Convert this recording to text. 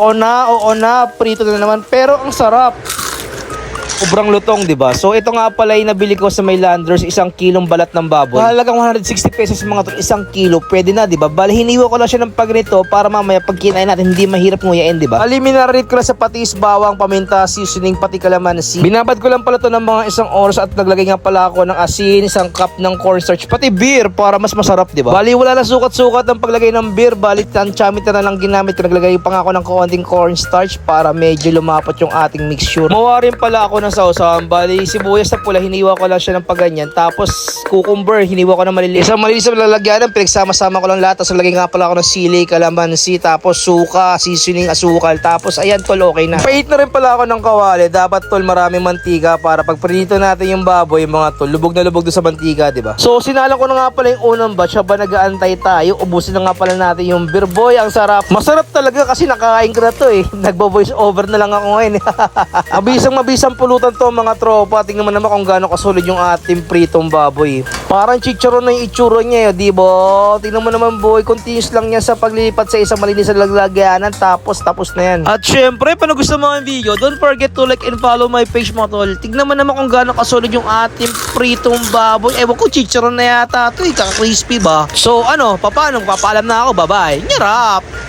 Oo na, prito na naman. Pero ang sarap. Sobrang lutong, di ba? So ito nga pala yung nabili ko sa may Landers, 1 kilong balat ng baboy. Halagang 160 pesos mga tol, 1 kilo. Pwede na, di ba? Bali, hiniwa ko lang siya ng paganito para mamaya pag kinain natin, hindi mahirap nguyain, di ba? Bali, minarinate ko lang sa patis, bawang, paminta, seasoning, pati kalamansi. Binabad ko lang pala to ng mga 1 oras at naglagay nga pala ako ng asin, 1 cup ng cornstarch, pati beer para mas masarap, di ba? Bali, wala na sukat-sukat ng paglagay ng beer. Bali, tanchamita na lang ginamit ko. Naglagay pa nga ako ng konting cornstarch para medyo lumapot yung ating mixture. Mawa rin pala ako ng sausawan. Bali, sibuyas na pula, hiniwa ko lang siya ng paganyan. Tapos, cucumber, hiniwa ko ng maliliit. Isang maliliit sa lalagyanan, pinagsama-sama ko lang lahat. Tapos, lagay nga pala ako ng sili, kalamansi, tapos suka, seasoning, asukal. Tapos, ayan tol, okay na. Pait na rin pala ako ng kawali. Dapat tol, maraming mantika para pag prinito natin yung baboy, mga tol, lubog na lubog doon sa mantika, di ba? So, sinalang ko na nga pala yung unang batch. Habang nag-aantay tayo, ubusin na nga pala natin yung beer boy. Ang sarap. Masarap talaga kasi nakakain ko na to eh. Nagbo-voice over na lang ako ngayon. Mabisang pulutan to mga tropa. Tingnan mo naman kung gaano kasulid yung ating pritong baboy. Parang chicharon na yung itsura niya, di ba? Tingnan mo naman boy, continuous lang yan sa paglilipat sa isang malinis na lalagyanan. Tapos na yan. At syempre, paano gusto mo ang video, don't forget to like and follow my page mo tol. Tingnan mo naman kung gaano kasulid yung ating pritong baboy. Ewan ko, chicharon na yata ito eh, kaka-crispy ba? So ano, paano? Papaalam na ako, bye-bye. Nyarap!